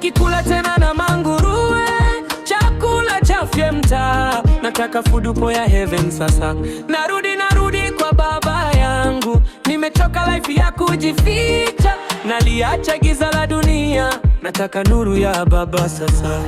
Sitaki kula tena na manguruwe, chakula cha mtaa. Nataka food ya heaven sasa. Narudi kwa baba yangu. Nimechoka life ya kujificha, naliacha giza la dunia. Nataka nuru ya baba sasa.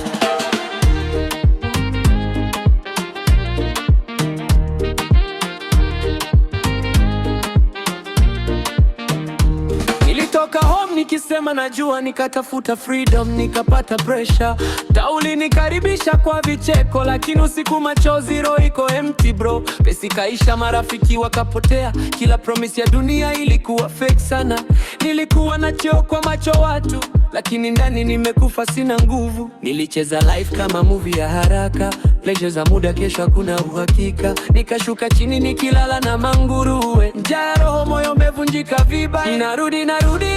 Nilitoka home nikisema najua, nikatafuta freedom, nikapata pressure. Tauli nikaribisha kwa vicheko, lakini usiku machozi, roho iko empty bro. Pesa kaisha, marafiki wakapotea, kila promise ya dunia ilikuwa fake sana. Nilikuwa na cheo kwa macho watu, lakini ndani nimekufa, sina nguvu. Nilicheza life kama movie ya haraka, pleasure za muda, kesho hakuna uhakika. Nikashuka chini nikilala na manguruwe, njaa roho, moyo umevunjika vibaya. Narudi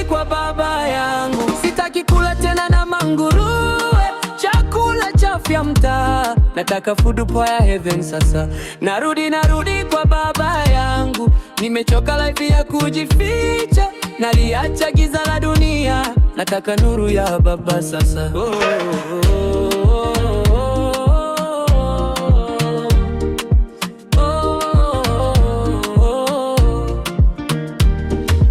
kwa baba yangu. Sitaki kula tena na manguruwe, chakula cha mtaa. Nataka food ya heaven sasa. Narudi kwa baba yangu. Nimechoka life ya kujificha, naliacha giza la dunia. Nataka nuru ya baba sasa.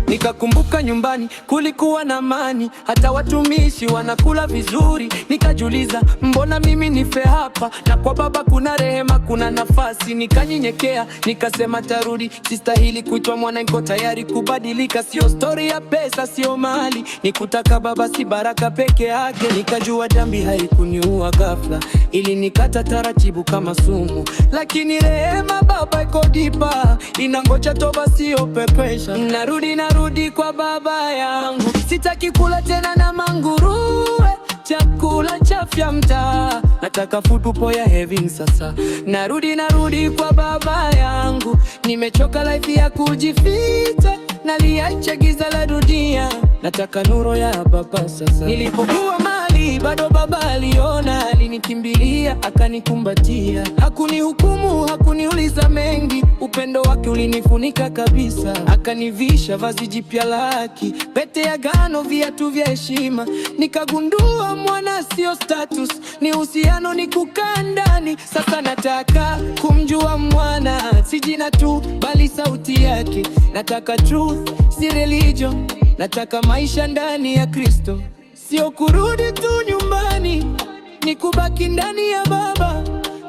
Nikakumbuka nyumbani kulikuwa na amani, hata watumishi wanakula vizuri. Nikajiuliza mbona mimi nife hapa, na kwa baba kuna rehema, kuna nafasi. Nikanyenyekea, nikasema tarudi, sistahili kuitwa mwana, niko tayari kubadilika. Sio story ya pesa, sio mali, nikutaka baba, si baraka peke yake. Nikajua dhambi haikuniua ghafla, ilinikata taratibu kama sumu, lakini rehema baba iko dipa, inangoja toba, sio pepesha. Narudi kwa baba yangu. Sitaki kula tena na manguruwe, chakula cha mtaa. Nataka food ya heaven sasa. Narudi kwa baba yangu. Nimechoka life ya kujificha, naliacha giza la dunia. Nataka nuru ya baba sasa. Nilipokuwa mali bado baba aliona, alinikimbilia akanikumbatia. Hakunihukumu, hakuniuliza mengi, upendo wake ulinifunika kabisa. Akanivisha vazi jipya la haki, pete ya agano, viatu vya heshima. Nikagundua mwana sio status, ni uhusiano, ni kukaa ndani. Sasa nataka kumjua mwana, si jina tu bali sauti yake. Nataka truth, si religion. Nataka maisha ndani ya Kristo, sio kurudi tu nyumbani, ni kubaki ndani ya baba.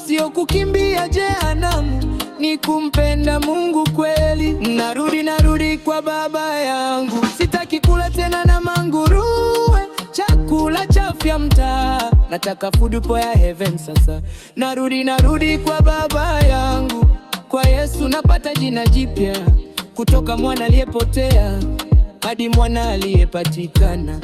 Sio kukimbia jehanamu, ni kumpenda Mungu kweli. Narudi kwa baba yangu. Sitaki kula tena na manguruwe, chakula cha mtaa. Nataka food ya heaven sasa. Narudi kwa baba yangu. Kwa Yesu napata jina jipya, kutoka mwana aliyepotea hadi mwana aliyepatikana.